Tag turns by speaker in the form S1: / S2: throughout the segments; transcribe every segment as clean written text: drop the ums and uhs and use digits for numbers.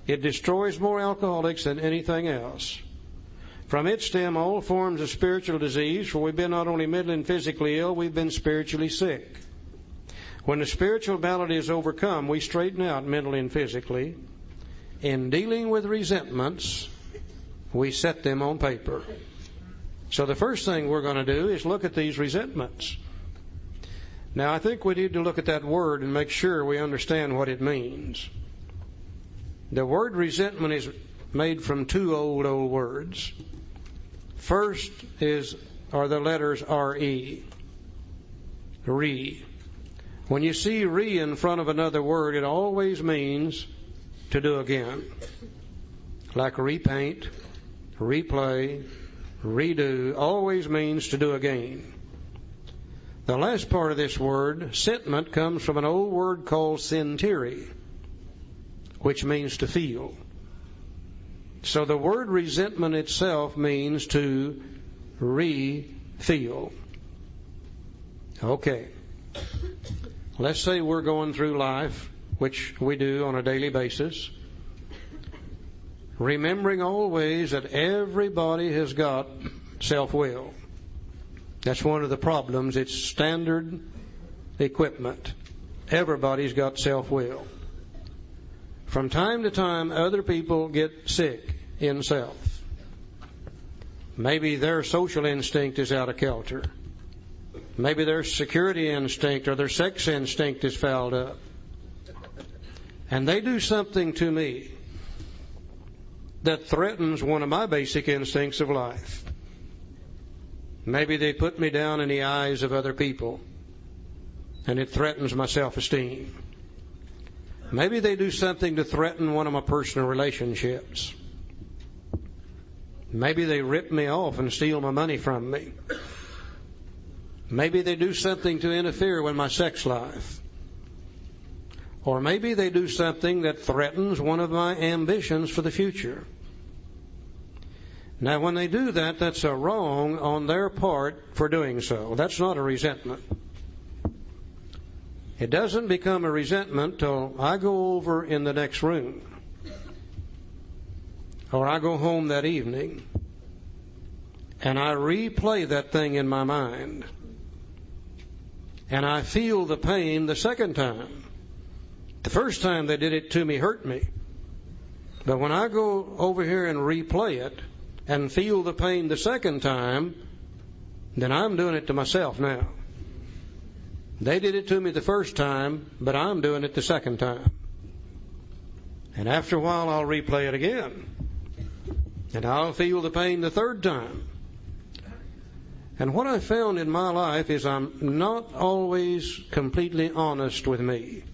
S1: It destroys more alcoholics than anything else. From it stem all forms of spiritual disease, for we've been not only mentally and physically ill, we've been spiritually sick. When the spiritual malady is overcome, we straighten out mentally and physically. In dealing with resentments, we set them on paper. So the first thing we're going to do is look at these resentments. Now, I think we need to look at that word and make sure we understand what it means. The word resentment is made from two old words. First are the letters R-E. Re. When you see re in front of another word, it always means to do again. Like repaint, replay, redo, always means to do again. The last part of this word, sentiment, comes from an old word called sentire, which means to feel. So the word resentment itself means to re-feel. Okay. Let's say we're going through life, which we do on a daily basis, remembering always that everybody has got self-will. That's one of the problems. It's standard equipment. Everybody's got self-will. From time to time, other people get sick in self. Maybe their social instinct is out of kilter. Maybe their security instinct or their sex instinct is fouled up. And they do something to me that threatens one of my basic instincts of life. Maybe they put me down in the eyes of other people, and it threatens my self-esteem. Maybe they do something to threaten one of my personal relationships. Maybe they rip me off and steal my money from me. Maybe they do something to interfere with my sex life. Or maybe they do something that threatens one of my ambitions for the future. Now, when they do that, that's a wrong on their part for doing so. That's not a resentment. It doesn't become a resentment till I go over in the next room, or I go home that evening, and I replay that thing in my mind, and I feel the pain the second time. The first time they did it to me hurt me. But when I go over here and replay it and feel the pain the second time, then I'm doing it to myself now. They did it to me the first time, but I'm doing it the second time. And after a while, I'll replay it again. And I'll feel the pain the third time. And what I found in my life is I'm not always completely honest with me.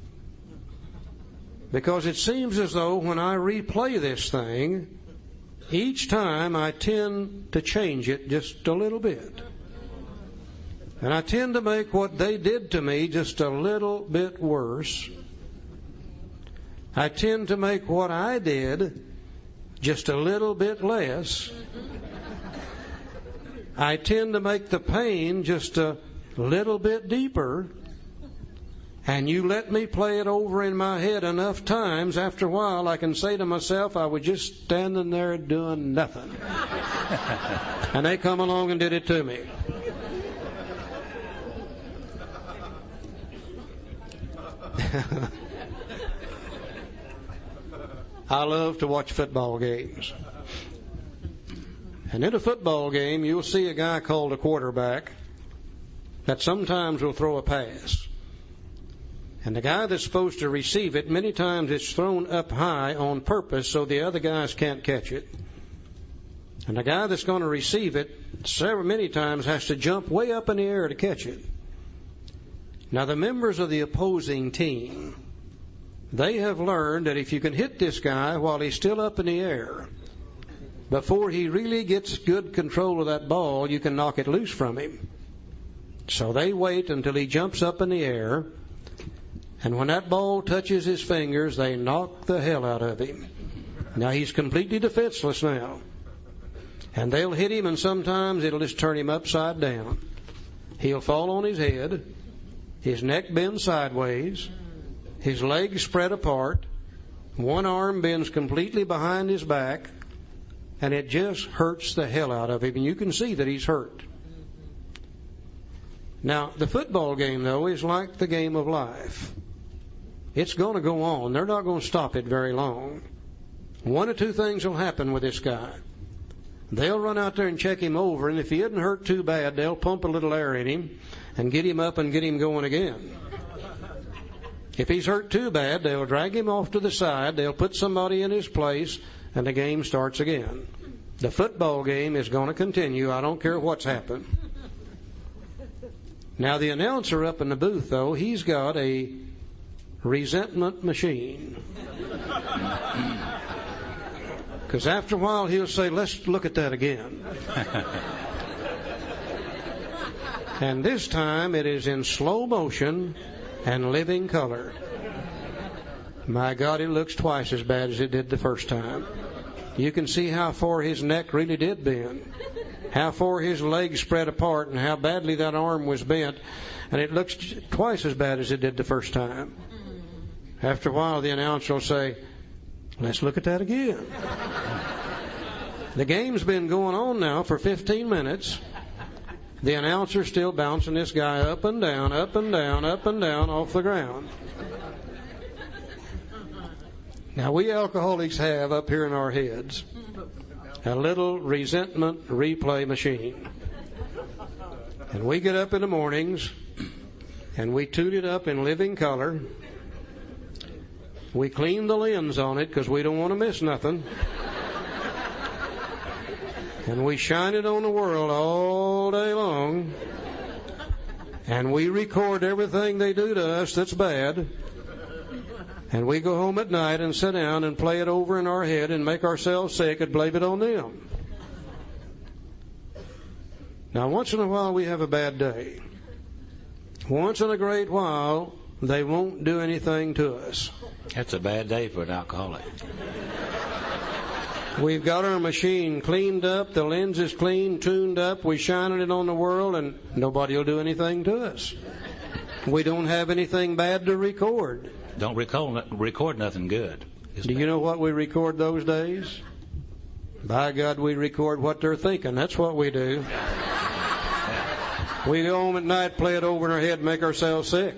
S1: Because it seems as though when I replay this thing, each time I tend to change it just a little bit. And I tend to make what they did to me just a little bit worse. I tend to make what I did just a little bit less. I tend to make the pain just a little bit deeper. And you let me play it over in my head enough times, after a while I can say to myself, I was just standing there doing nothing. And they come along and did it to me. I love to watch football games. And in a football game, you'll see a guy called a quarterback that sometimes will throw a pass. And the guy that's supposed to receive it, many times it's thrown up high on purpose so the other guys can't catch it. And the guy that's going to receive it, many times has to jump way up in the air to catch it. Now, the members of the opposing team, they have learned that if you can hit this guy while he's still up in the air, before he really gets good control of that ball, you can knock it loose from him. So they wait until he jumps up in the air, and when that ball touches his fingers, they knock the hell out of him. Now, he's completely defenseless now. And they'll hit him, and sometimes it'll just turn him upside down. He'll fall on his head, his neck bends sideways, his legs spread apart, One arm bends completely behind his back, and it just hurts the hell out of him, and you can see that he's hurt. Now, the football game, though, is like the game of life. It's going to go on. They're not going to stop it very long. One of two things will happen with this guy. They'll run out there and check him over, and if he isn't hurt too bad, they'll pump a little air in him and get him up and get him going again. If he's hurt too bad, they'll drag him off to the side, they'll put somebody in his place, and the game starts again. The football game is going to continue. I don't care what's happened. Now, the announcer up in the booth, though, he's got a resentment machine. Because after a while, he'll say, let's look at that again. And this time, it is in slow motion and living color. My God, it looks twice as bad as it did the first time. You can see how far his neck really did bend, how far his legs spread apart, and how badly that arm was bent, and it looks twice as bad as it did the first time. After a while, the announcer will say, let's look at that again. The game's been going on now for 15 minutes. The announcer's still bouncing this guy up and down, up and down, up and down off the ground. Now, we alcoholics have up here in our heads a little resentment replay machine. And we get up in the mornings and we toot it up in living color. We clean the lens on it because we don't want to miss nothing. And we shine it on the world all day long. And we record everything they do to us that's bad. And we go home at night and sit down and play it over in our head and make ourselves sick and blame it on them. Now, once in a while we have a bad day. Once in a great while, they won't do anything to us.
S2: That's a bad day for an alcoholic.
S1: We've got our machine cleaned up, the lens is clean, tuned up, we're shining it on the world, and nobody will do anything to us. We don't have anything bad to record.
S2: Don't record nothing good.
S1: Do you know what we record those days? By God, we record what they're thinking. That's what we do. We go home at night, play it over in our head, make ourselves sick.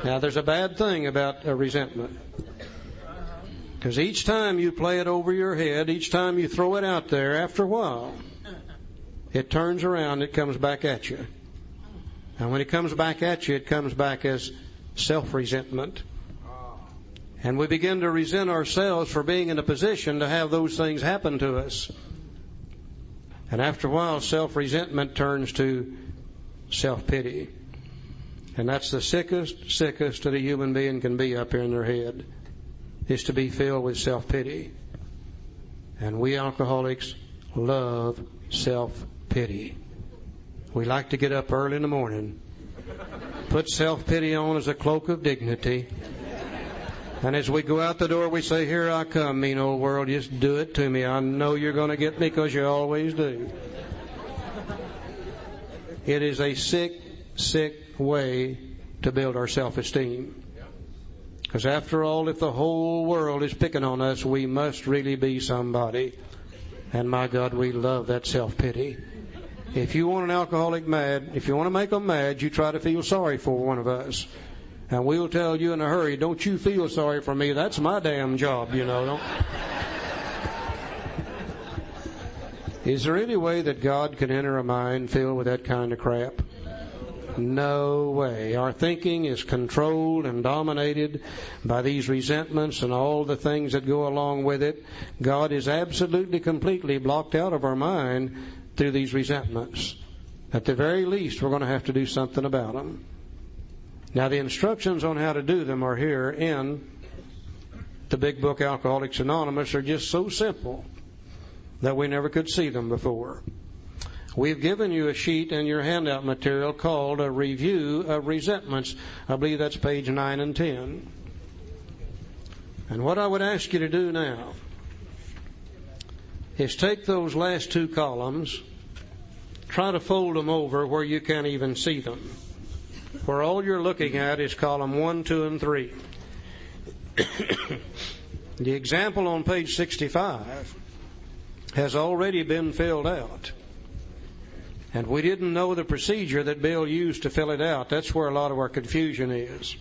S1: Now, there's a bad thing about a resentment. Because each time you play it over your head, each time you throw it out there, after a while, it turns around, it comes back at you. And when it comes back at you, it comes back as self-resentment. And we begin to resent ourselves for being in a position to have those things happen to us. And after a while, self-resentment turns to self-pity. And that's the sickest that a human being can be up here in their head, is to be filled with self-pity. And we alcoholics love self-pity. We like to get up early in the morning, put self-pity on as a cloak of dignity, and as we go out the door, we say, here I come, mean old world, just do it to me. I know you're going to get me because you always do. It is a sick way to build our self-esteem. Because after all, if the whole world is picking on us, we must really be somebody. And my God, we love that self-pity. If you want an alcoholic mad, if you want to make them mad, you try to feel sorry for one of us. And we'll tell you in a hurry, don't you feel sorry for me. That's my damn job, you know. Is there any way that God can enter a mind filled with that kind of crap? No way. Our thinking is controlled and dominated by these resentments and all the things that go along with it. God is absolutely, completely blocked out of our mind through these resentments. At the very least, we're going to have to do something about them. Now, the instructions on how to do them are here in the big book, Alcoholics Anonymous. Are just so simple that we never could see them before. We've given you a sheet in your handout material called A Review of Resentments. I believe that's page 9 and 10. And what I would ask you to do now is take those last two columns, try to fold them over where you can't even see them. where all you're looking at is column 1, 2, and 3. The example on page 65 has already been filled out. And we didn't know the procedure that Bill used to fill it out. That's where a lot of our confusion is.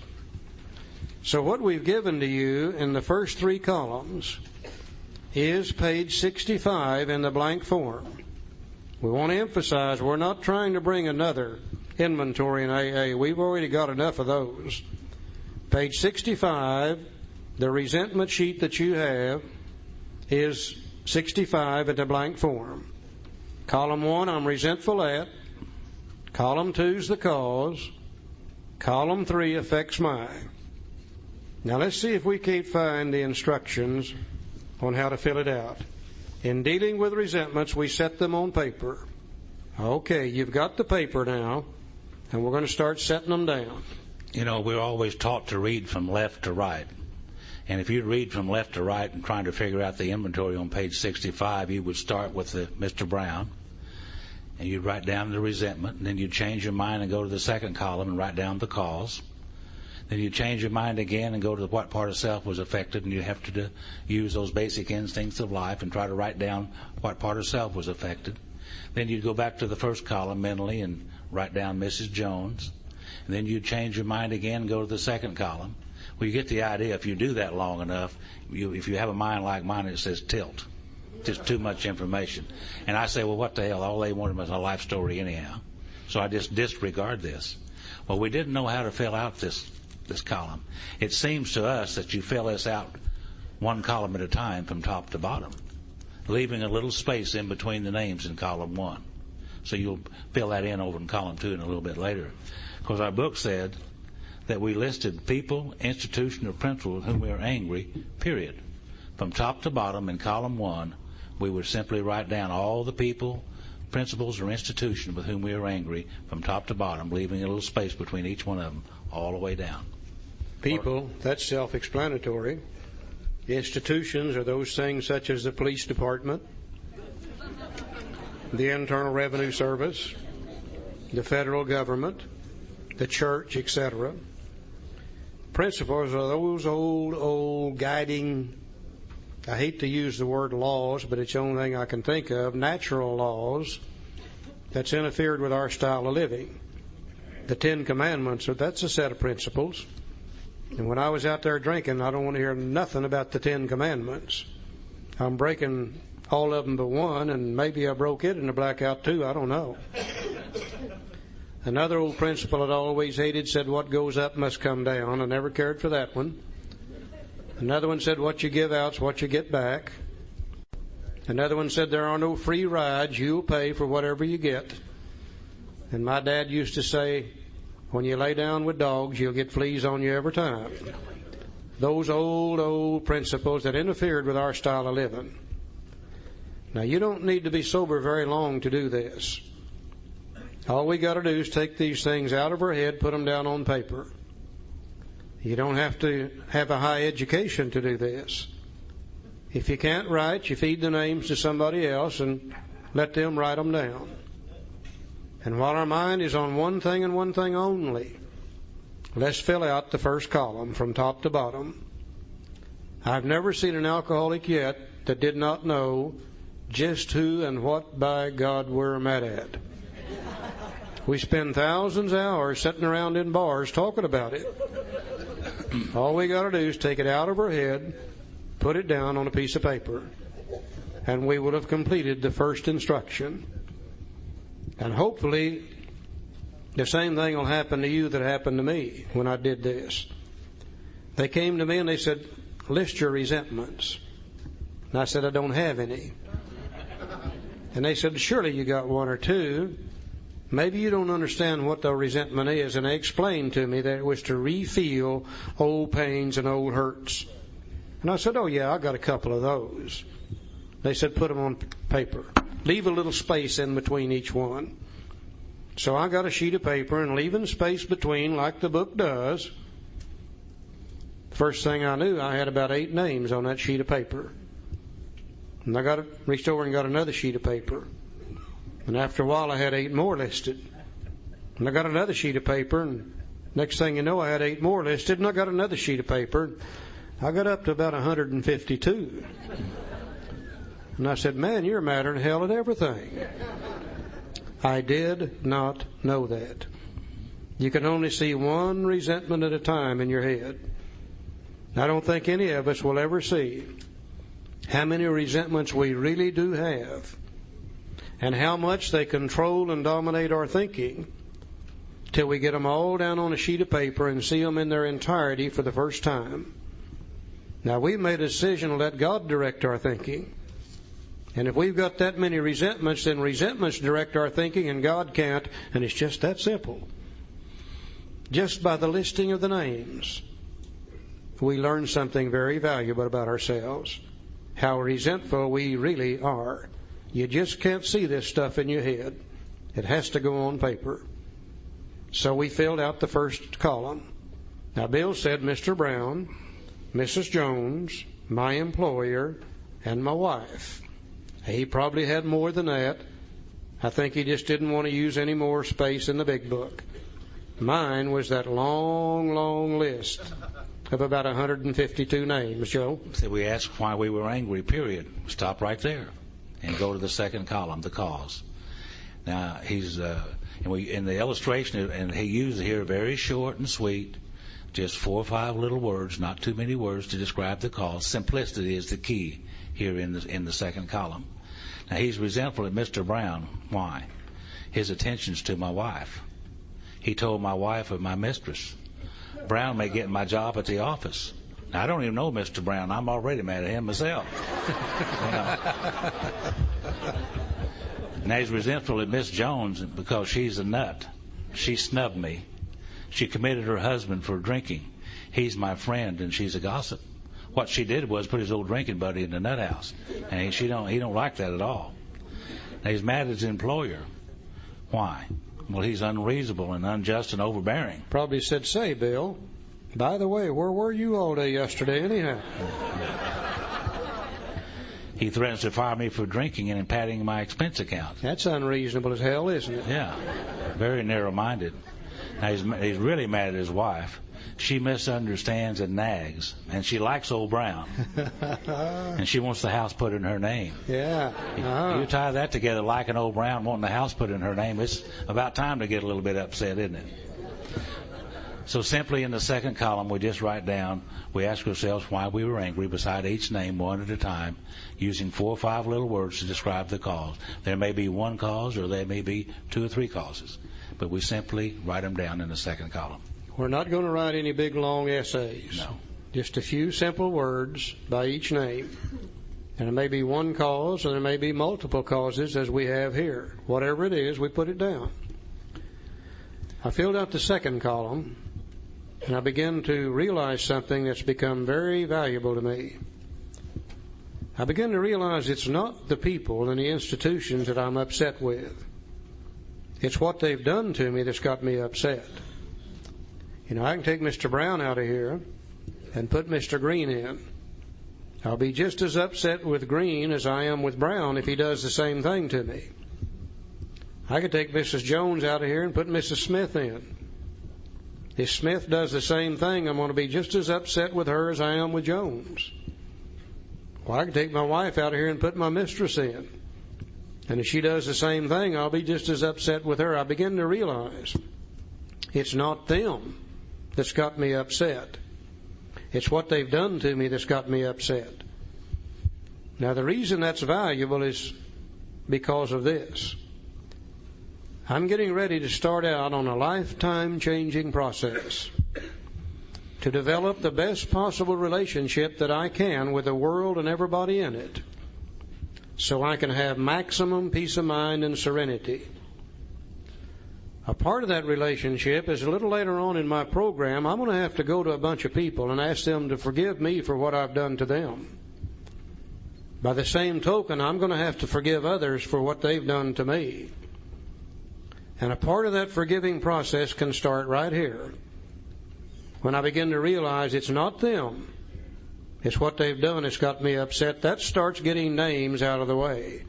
S1: So what we've given to you in the first 3 columns is page 65 in the blank form. We want to emphasize we're not trying to bring another inventory in AA. We've already got enough of those. Page 65, the resentment sheet that you have is 65 in the blank form. Column 1, I'm resentful at. Column 2 is the cause. Column 3 affects my. Now let's see if we can't find the instructions on how to fill it out. In dealing with resentments, we set them on paper. Okay, you've got the paper now, and we're going to start setting them down.
S2: You know, we're always taught to read from left to right. And if you read from left to right and trying to figure out the inventory on page 65, you would start with Mr. Brown, and you'd write down the resentment, and then you'd change your mind and go to the second column and write down the cause. Then you change your mind again and go to what part of self was affected, and you have to use those basic instincts of life and try to write down what part of self was affected. Then you'd go back to the first column mentally and write down Mrs. Jones. And then you'd change your mind again and go to the second column. Well, you get the idea. If you do that long enough, if you have a mind like mine, it says tilt. Just too much information. And I say, well, what the hell? All they wanted was a life story anyhow. So I just disregard this. Well, we didn't know how to fill out this column. It seems to us that you fill this out 1 column at a time from top to bottom, leaving a little space in between the names in column 1. So you'll fill that in over in column 2 and a little bit later. Because our book said that we listed people, institution, or principle with whom we are angry, period. From top to bottom in column 1, we would simply write down all the people, principles, or institution with whom we are angry from top to bottom, leaving a little space between each one of them all the way down.
S1: People, that's self-explanatory. Institutions are those things such as the police department, the Internal Revenue Service, the federal government, the church, etc. Principles are those old guiding, I hate to use the word laws, but it's the only thing I can think of, natural laws that's interfered with our style of living. The 10 Commandments, that's a set of principles. And when I was out there drinking, I don't want to hear nothing about the 10 Commandments. I'm breaking all of them but one, and maybe I broke it in a blackout too, I don't know. Another old principle I'd always hated said what goes up must come down. I never cared for that one. Another one said what you give out's what you get back. Another one said there are no free rides, you'll pay for whatever you get. And my dad used to say, when you lay down with dogs, you'll get fleas on you every time. Those old principles that interfered with our style of living. Now, you don't need to be sober very long to do this. All we got to do is take these things out of our head, put them down on paper. You don't have to have a high education to do this. If you can't write, you feed the names to somebody else and let them write them down. And while our mind is on one thing and one thing only, let's fill out the first column from top to bottom. I've never seen an alcoholic yet that did not know just who and what, by God, we're mad at. We spend thousands of hours sitting around in bars talking about it. All we got to do is take it out of our head, put it down on a piece of paper, and we would have completed the first instruction. And hopefully the same thing will happen to you that happened to me when I did this. They came to me and they said, list your resentments. And I said, I don't have any. And they said, surely you got one or two. Maybe you don't understand what the resentment is. And they explained to me that it was to re-feel old pains and old hurts. And I said, oh yeah, I got a couple of those. They said, put them on paper. Leave a little space in between each one. So I got a sheet of paper and leaving space between like the book does. First thing I knew, I had about 8 names on that sheet of paper. And I reached over and got another sheet of paper. And after a while I had 8 more listed. And I got another sheet of paper and Next thing you know, I had 8 more listed, and I got another sheet of paper. I got up to about 152. And I said, man, you're madder than hell at everything. I did not know that. You can only see one resentment at a time in your head. I don't think any of us will ever see how many resentments we really do have and how much they control and dominate our thinking till we get them all down on a sheet of paper and see them in their entirety for the first time. Now, we've made a decision to let God direct our thinking. And if we've got that many resentments, then resentments direct our thinking and God can't, and it's just that simple. Just by the listing of the names, we learn something very valuable about ourselves, how resentful we really are. You just can't see this stuff in your head. It has to go on paper. So we filled out the first column. Now, Bill said Mr. Brown, Mrs. Jones, my employer, and my wife. He probably had more than that. I think he just didn't want to use any more space in the big book. Mine was that long, long list of about 152 names, Joe.
S2: So we asked why we were angry, period. Stop right there and go to the second column, the cause. Now, in the illustration, and he used here very short and sweet, just 4 or 5 little words, not too many words to describe the cause. Simplicity is the key here in the second column. Now, he's resentful at Mr. Brown. Why? His attentions to my wife. He told my wife of my mistress. Brown may get my job at the office. Now, I don't even know Mr. Brown. I'm already mad at him myself. Now, he's resentful at Miss Jones because she's a nut. She snubbed me. She committed her husband for drinking. He's my friend, and she's a gossip. What she did was put his old drinking buddy in the nut house, and he don't like that at all. Now, he's mad at his employer. Why? Well, he's unreasonable and unjust and overbearing.
S1: Probably said, say, Bill, by the way, where were you all day yesterday anyhow?
S2: He threatens to fire me for drinking and padding my expense account.
S1: That's unreasonable as hell, isn't it?
S2: Yeah, very narrow-minded. Now, he's really mad at his wife. She misunderstands and nags, and she likes old Brown. And she wants the house put in her name.
S1: Yeah.
S2: You tie that together, liking old Brown, wanting the house put in her name, it's about time to get a little bit upset, isn't it? So simply in the second column, we just write down, we ask ourselves why we were angry beside each name one at a time, using 4 or 5 little words to describe the cause. There may be one cause or there may be 2 or 3 causes, but we simply write them down in the second column.
S1: We're not going to write any big, long essays.
S2: No.
S1: Just a few simple words by each name. And it may be one cause, and there may be multiple causes, as we have here. Whatever it is, we put it down. I filled out the second column, and I began to realize something that's become very valuable to me. I began to realize it's not the people and the institutions that I'm upset with. It's what they've done to me that's got me upset. You know, I can take Mr. Brown out of here and put Mr. Green in. I'll be just as upset with Green as I am with Brown if he does the same thing to me. I could take Mrs. Jones out of here and put Mrs. Smith in. If Smith does the same thing, I'm going to be just as upset with her as I am with Jones. Well, I can take my wife out of here and put my mistress in. And if she does the same thing, I'll be just as upset with her. I begin to realize it's not them that's got me upset. It's what they've done to me that's got me upset. Now, the reason that's valuable is because of this. I'm getting ready to start out on a lifetime-changing process to develop the best possible relationship that I can with the world and everybody in it, so I can have maximum peace of mind and serenity. A part of that relationship is a little later on in my program, I'm going to have to go to a bunch of people and ask them to forgive me for what I've done to them. By the same token, I'm going to have to forgive others for what they've done to me. And a part of that forgiving process can start right here, when I begin to realize it's not them, it's what they've done that's got me upset. That starts getting names out of the way,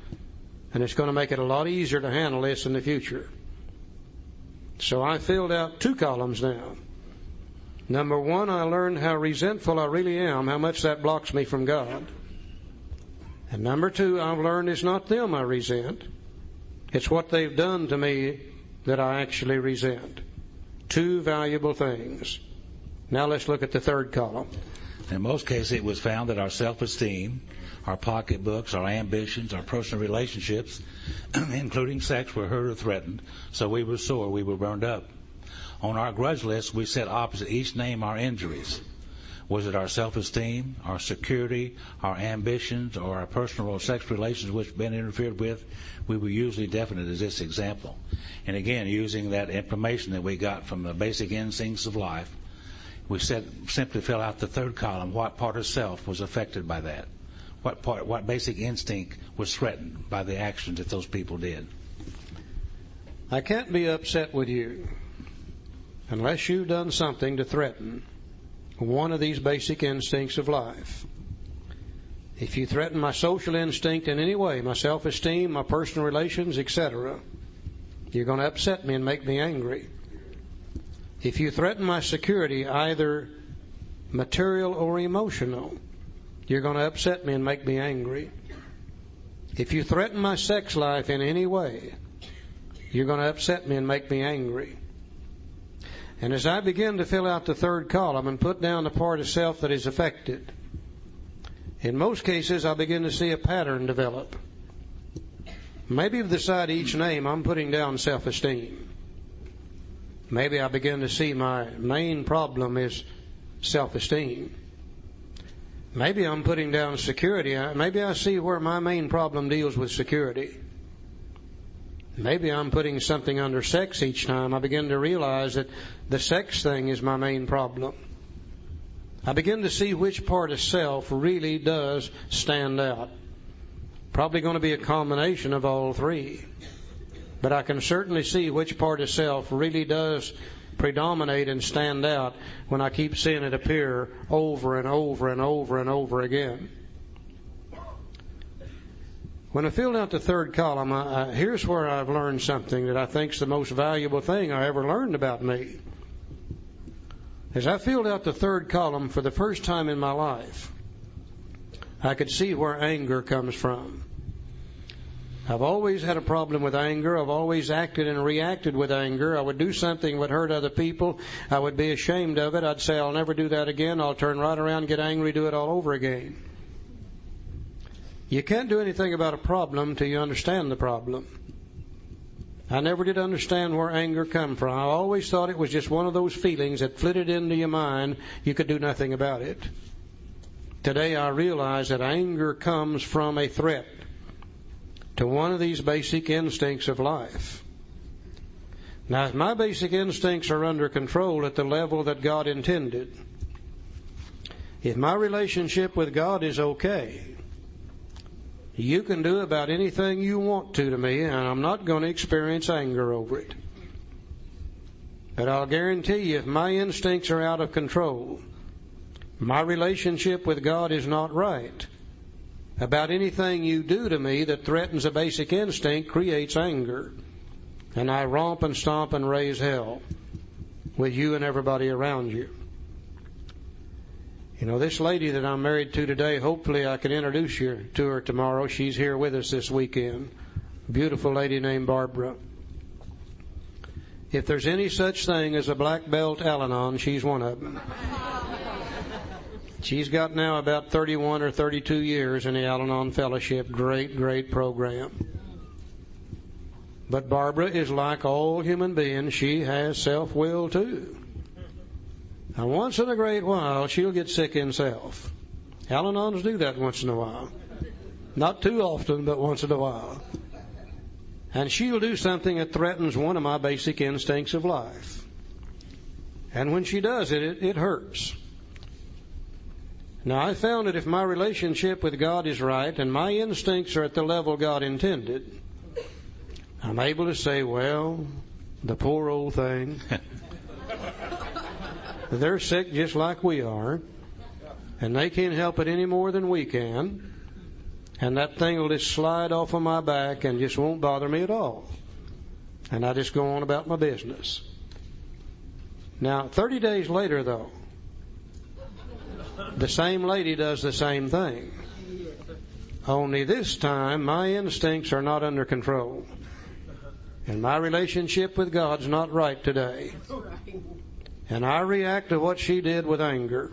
S1: and it's going to make it a lot easier to handle this in the future. So I filled out 2 columns now. Number one, I learned how resentful I really am, how much that blocks me from God. And number two, I've learned it's not them I resent. It's what they've done to me that I actually resent. Two valuable things. Now let's look at the third column.
S2: In most cases, it was found that our self-esteem, our pocketbooks, our ambitions, our personal relationships, including sex, were hurt or threatened. So we were sore, we were burned up. On our grudge list, we set opposite each name our injuries. Was it our self-esteem, our security, our ambitions, or our personal or sex relations which had been interfered with? We were usually definite as this example. And again, using that information that we got from the basic instincts of life, we simply fill out the third column. What part of self was affected by that? What basic instinct was threatened by the actions that those people did?
S1: I can't be upset with you unless you've done something to threaten one of these basic instincts of life. If you threaten my social instinct in any way, my self-esteem, my personal relations, etc., you're going to upset me and make me angry. If you threaten my security, either material or emotional, you're going to upset me and make me angry. If you threaten my sex life in any way, you're going to upset me and make me angry. And as I begin to fill out the third column and put down the part of self that is affected, in most cases I begin to see a pattern develop. Maybe beside each name I'm putting down self-esteem. Maybe I begin to see my main problem is self-esteem. Maybe I'm putting down security. Maybe I see where my main problem deals with security. Maybe I'm putting something under sex each time. I begin to realize that the sex thing is my main problem. I begin to see which part of self really does stand out. Probably going to be a combination of all three. But I can certainly see which part of self really does predominate and stand out when I keep seeing it appear over and over and over and over again. When I filled out the third column, here's where I've learned something that I think is the most valuable thing I ever learned about me. As I filled out the third column for the first time in my life, I could see where anger comes from. I've always had a problem with anger. I've always acted and reacted with anger. I would do something that would hurt other people. I would be ashamed of it. I'd say, I'll never do that again. I'll turn right around, get angry, do it all over again. You can't do anything about a problem till you understand the problem. I never did understand where anger come from. I always thought it was just one of those feelings that flitted into your mind. You could do nothing about it. Today I realize that anger comes from a threat to one of these basic instincts of life. Now, if my basic instincts are under control at the level that God intended, if my relationship with God is okay, you can do about anything you want to me, and I'm not going to experience anger over it. But I'll guarantee you, if my instincts are out of control, my relationship with God is not right, about anything you do to me that threatens a basic instinct creates anger. And I romp and stomp and raise hell with you and everybody around you. You know, this lady that I'm married to today, hopefully I can introduce you to her tomorrow. She's here with us this weekend. Beautiful lady named Barbara. If there's any such thing as a black belt Al-Anon, she's one of them. She's got now about 31 or 32 years in the Al-Anon Fellowship. Great, great program. But Barbara is like all human beings. She has self-will too. Now, once in a great while, she'll get sick in self. Al-Anons do that once in a while. Not too often, but once in a while. And she'll do something that threatens one of my basic instincts of life. And when she does it, it hurts. Now, I found that if my relationship with God is right and my instincts are at the level God intended, I'm able to say, well, the poor old thing. They're sick just like we are, and they can't help it any more than we can, and that thing will just slide off of my back and just won't bother me at all. And I just go on about my business. Now, 30 days later, though, the same lady does the same thing. Only this time, my instincts are not under control. And my relationship with God's not right today. And I react to what she did with anger.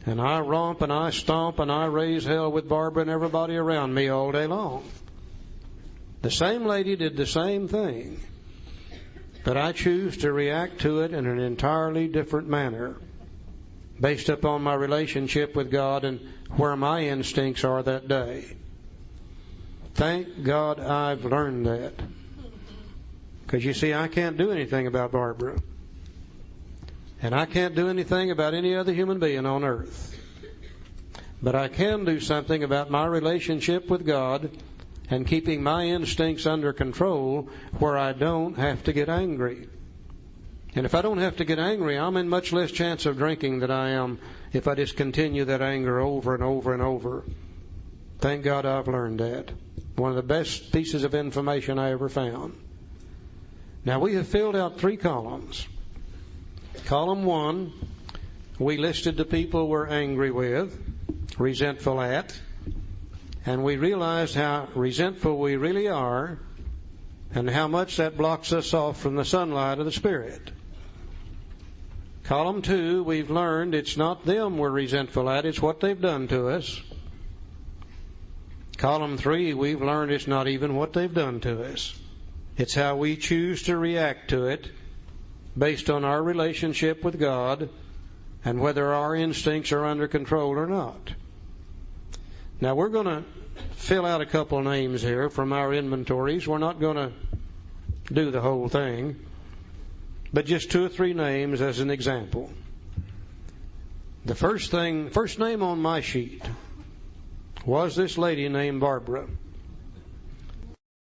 S1: And I romp and I stomp and I raise hell with Barbara and everybody around me all day long. The same lady did the same thing. But I choose to react to it in an entirely different manner, based upon my relationship with God and where my instincts are that day. Thank God I've learned that. Because you see, I can't do anything about Barbara. And I can't do anything about any other human being on earth. But I can do something about my relationship with God and keeping my instincts under control where I don't have to get angry. And if I don't have to get angry, I'm in much less chance of drinking than I am if I just continue that anger over and over and over. Thank God I've learned that. One of the best pieces of information I ever found. Now we have filled out 3 columns. Column 1, we listed the people we're angry with, resentful at, and we realized how resentful we really are and how much that blocks us off from the sunlight of the Spirit. Column 2, we've learned it's not them we're resentful at, it's what they've done to us. Column 3, we've learned it's not even what they've done to us. It's how we choose to react to it based on our relationship with God and whether our instincts are under control or not. Now we're going to fill out a couple names here from our inventories. We're not going to do the whole thing, but just 2 or 3 names as an example. The first name on my sheet was this lady named Barbara.